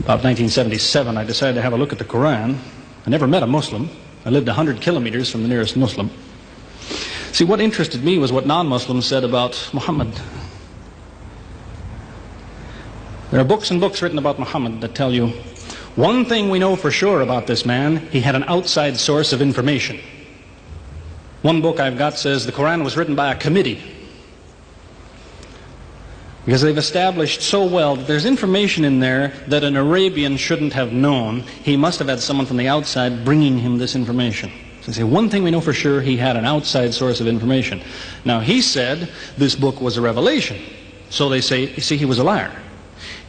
About 1977, I decided to have a look at the Quran. I never met a Muslim. I lived 100 kilometers from the nearest Muslim. See, what interested me was what non-Muslims said about Muhammad. There are books and books written about Muhammad that tell you, one thing we know for sure about this man, he had an outside source of information. One book I've got says the Quran was written by a committee, because they've established so well that there's information in there that an Arabian shouldn't have known. He must have had someone from the outside bringing him this information. So they say, one thing we know for sure, he had an outside source of information. Now, he said this book was a revelation. So they say, you see, he was a liar.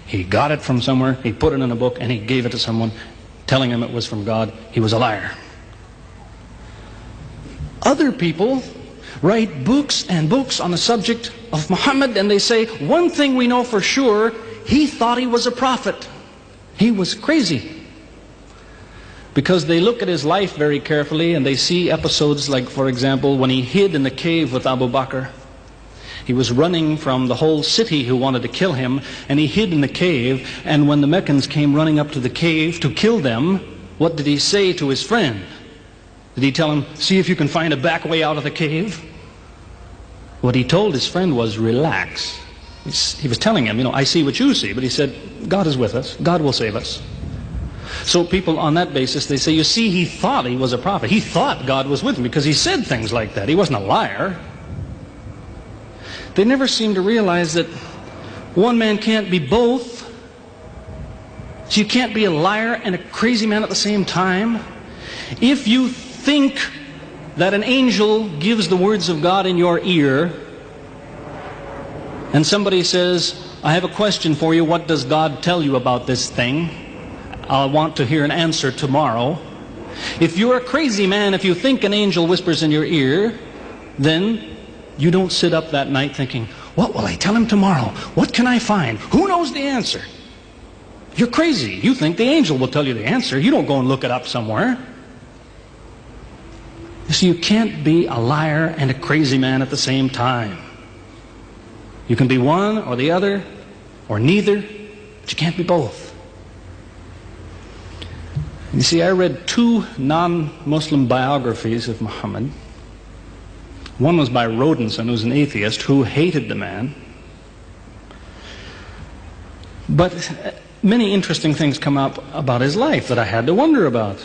He got it from somewhere, he put it in a book, and he gave it to someone, telling him it was from God. He was a liar. Other people write books and books on the subject of Muhammad, and they say, one thing we know for sure, he thought he was a prophet. He was crazy. Because they look at his life very carefully, and they see episodes like, for example, when he hid in the cave with Abu Bakr. He was running from the whole city who wanted to kill him, and he hid in the cave, and when the Meccans came running up to the cave to kill them, what did he say to his friend? Did he tell him, see if you can find a back way out of the cave? What he told his friend was, relax. He was telling him, I see what you see, but he said, God is with us, God will save us. So people on that basis, they say, you see, he thought he was a prophet. He thought God was with him because he said things like that. He wasn't a liar. They never seem to realize that one man can't be both. So you can't be a liar and a crazy man at the same time. If you think that an angel gives the words of God in your ear, and somebody says, I have a question for you, what does God tell you about this thing? I want to hear an answer tomorrow. If you're a crazy man, if you think an angel whispers in your ear, then you don't sit up that night thinking, what will I tell him tomorrow? What can I find? Who knows the answer? You're crazy. You think the angel will tell you the answer. You don't go and look it up somewhere. You see, you can't be a liar and a crazy man at the same time. You can be one or the other, or neither, but you can't be both. You see, I read two non-Muslim biographies of Muhammad. One was by Rodenson, who's an atheist, who hated the man. But many interesting things come up about his life that I had to wonder about.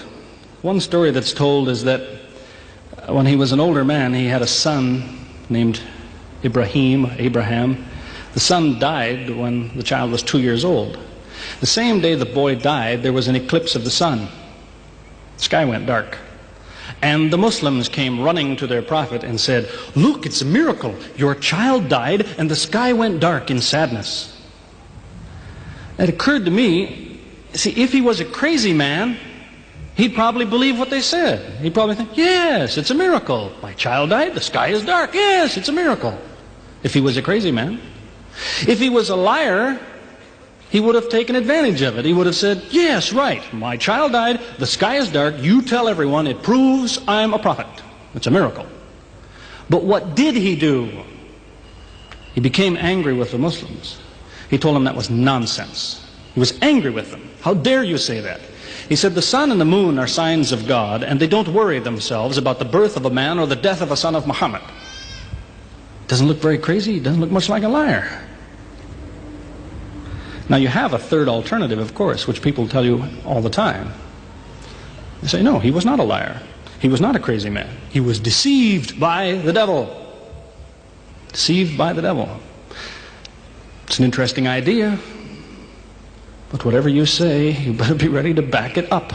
One story that's told is that when he was an older man, he had a son named Abraham. The son died when the child was 2 years old. The same day the boy died, there was an eclipse of the sun. The sky went dark. And the Muslims came running to their prophet and said, look, it's a miracle. Your child died and the sky went dark in sadness. It occurred to me, see, if he was a crazy man, he'd probably believe what they said. He'd probably think, yes, it's a miracle. My child died, the sky is dark. Yes, it's a miracle. If he was a crazy man. If he was a liar, he would have taken advantage of it. He would have said, yes, right, my child died, the sky is dark, you tell everyone, it proves I'm a prophet. It's a miracle. But what did he do? He became angry with the Muslims. He told them that was nonsense. He was angry with them. How dare you say that? He said, the sun and the moon are signs of God, and they don't worry themselves about the birth of a man or the death of a son of Muhammad. Doesn't look very crazy. Doesn't look much like a liar. Now you have a third alternative, of course, which people tell you all the time. They say, no, he was not a liar. He was not a crazy man. He was deceived by the devil. Deceived by the devil. It's an interesting idea. But whatever you say, you better be ready to back it up.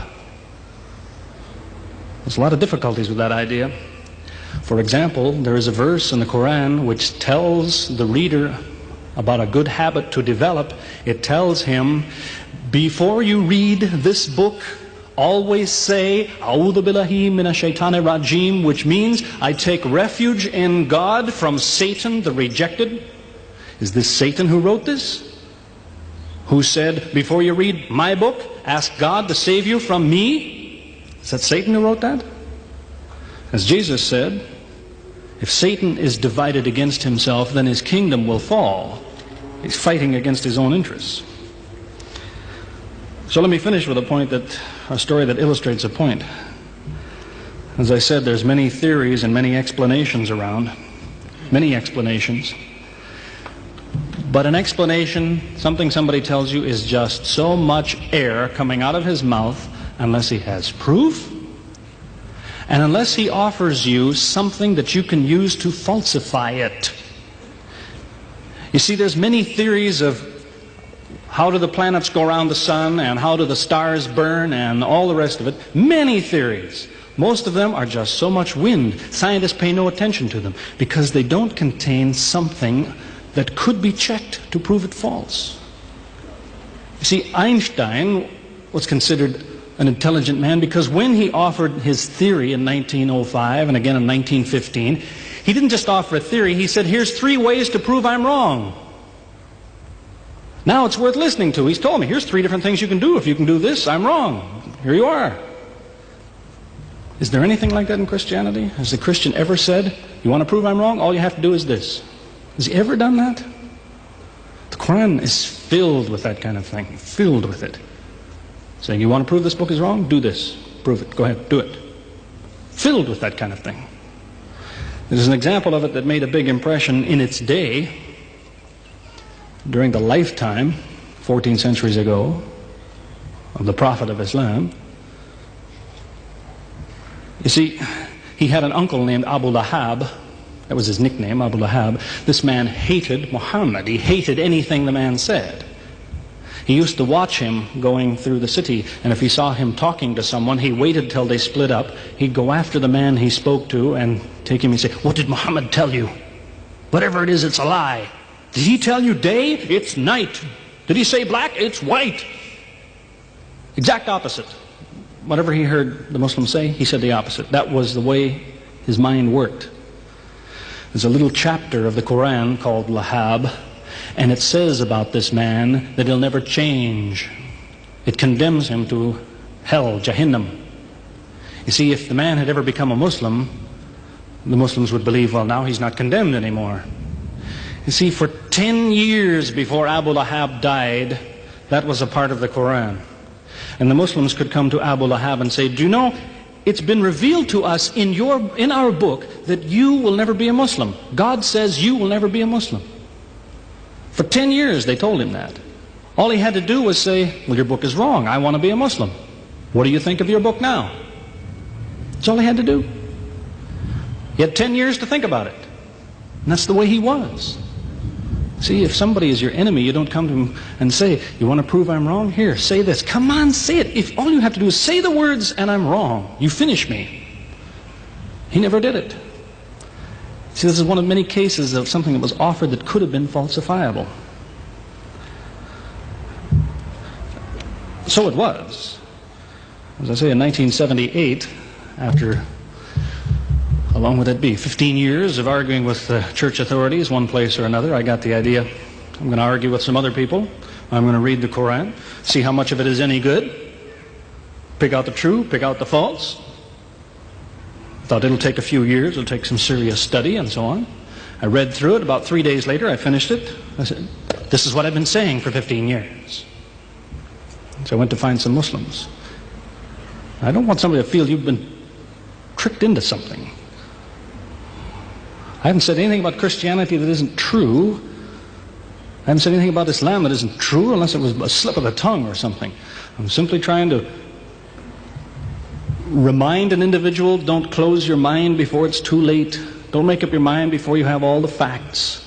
There's a lot of difficulties with that idea. For example, there is a verse in the Quran which tells the reader about a good habit to develop. It tells him, before you read this book, always say, A'udhu billahi minash shaitani rajim, which means, I take refuge in God from Satan the rejected. Is this Satan who wrote this? Who said, before you read my book, ask God to save you from me? Is that Satan who wrote that? As Jesus said, if Satan is divided against himself, then his kingdom will fall. He's fighting against his own interests. So let me finish with a story that illustrates a point. As I said, there's many theories and many explanations around, many explanations. But an explanation, something somebody tells you, is just so much air coming out of his mouth unless he has proof and unless he offers you something that you can use to falsify it. You see, there's many theories of how do the planets go around the sun and how do the stars burn and all the rest of it. Many theories. Most of them are just so much wind. Scientists pay no attention to them because they don't contain something that could be checked to prove it false. You see, Einstein was considered an intelligent man because when he offered his theory in 1905 and again in 1915, he didn't just offer a theory, he said, here's 3 ways to prove I'm wrong. Now it's worth listening to. He's told me, here's 3 different things you can do. If you can do this, I'm wrong. Here you are. Is there anything like that in Christianity? Has the Christian ever said, you want to prove I'm wrong? All you have to do is this. Has he ever done that? The Quran is filled with that kind of thing, filled with it. Saying, you want to prove this book is wrong? Do this. Prove it. Go ahead, do it. Filled with that kind of thing. There's an example of it that made a big impression in its day, during the lifetime, 14 centuries ago, of the Prophet of Islam. You see, he had an uncle named Abu Lahab. That was his nickname, Abu Lahab. This man hated Muhammad. He hated anything the man said. He used to watch him going through the city, and if he saw him talking to someone, he waited till they split up. He'd go after the man he spoke to and take him and say, what did Muhammad tell you? Whatever it is, it's a lie. Did he tell you day? It's night. Did he say black? It's white. Exact opposite. Whatever he heard the Muslims say, he said the opposite. That was the way his mind worked. There's a little chapter of the Quran called Lahab, and it says about this man that he'll never change. It condemns him to hell, Jahannam. You see, if the man had ever become a Muslim, the Muslims would believe, well, now he's not condemned anymore. You see, for 10 years before Abu Lahab died, that was a part of the Quran. And the Muslims could come to Abu Lahab and say, do you know, it's been revealed to us in our book that you will never be a Muslim. God says you will never be a Muslim. For 10 years they told him that. All he had to do was say, well, your book is wrong. I want to be a Muslim. What do you think of your book now? That's all he had to do. He had 10 years to think about it. And that's the way he was. See, if somebody is your enemy, you don't come to him and say, you want to prove I'm wrong? Here, say this. Come on, say it. If all you have to do is say the words and I'm wrong, you finish me. He never did it. See, this is one of many cases of something that was offered that could have been falsifiable. So it was. As I say, in 1978, after, how long would that be? 15 years of arguing with the church authorities, one place or another, I got the idea. I'm going to argue with some other people. I'm going to read the Quran, see how much of it is any good, pick out the true, pick out the false. Thought it'll take a few years, it'll take some serious study and so on. I read through it. About 3 days later, I finished it. I said, this is what I've been saying for 15 years. So I went to find some Muslims. I don't want somebody to feel you've been tricked into something. I haven't said anything about Christianity that isn't true. I haven't said anything about Islam that isn't true unless it was a slip of the tongue or something. I'm simply trying to remind an individual, don't close your mind before it's too late. Don't make up your mind before you have all the facts.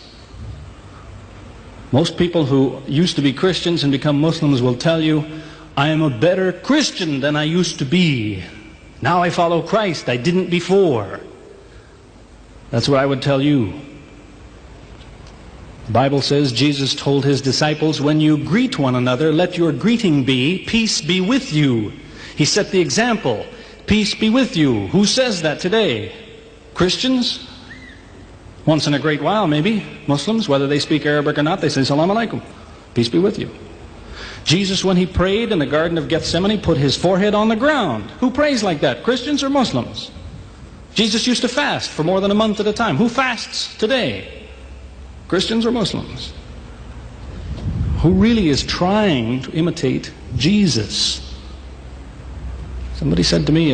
Most people who used to be Christians and become Muslims will tell you, I am a better Christian than I used to be. Now I follow Christ. I didn't before. That's what I would tell you. The Bible says Jesus told his disciples, when you greet one another, let your greeting be, peace be with you. He set the example. Peace be with you. Who says that today? Christians? Once in a great while, maybe. Muslims, whether they speak Arabic or not, they say, Salaam alaikum. Peace be with you. Jesus, when he prayed in the Garden of Gethsemane, put his forehead on the ground. Who prays like that? Christians or Muslims? Jesus used to fast for more than a month at a time. Who fasts today? Christians or Muslims? Who really is trying to imitate Jesus. Somebody said to me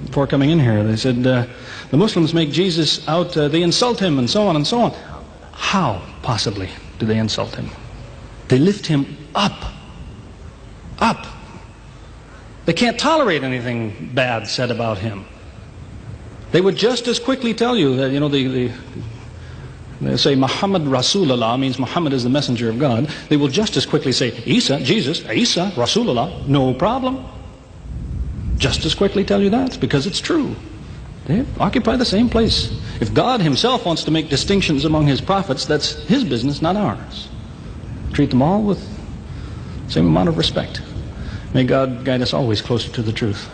before coming in here, they said, the Muslims make Jesus out, they insult him and so on and so on. How, possibly, do they insult him? They lift him up. Up. They can't tolerate anything bad said about him. They would just as quickly tell you that, they say Muhammad Rasulullah means Muhammad is the messenger of God. They will just as quickly say Isa, Jesus, Isa, Rasulullah, no problem. Just as quickly tell you that, because it's true. They occupy the same place. If God himself wants to make distinctions among his prophets, that's his business, not ours. Treat them all with the same amount of respect. May God guide us always closer to the truth.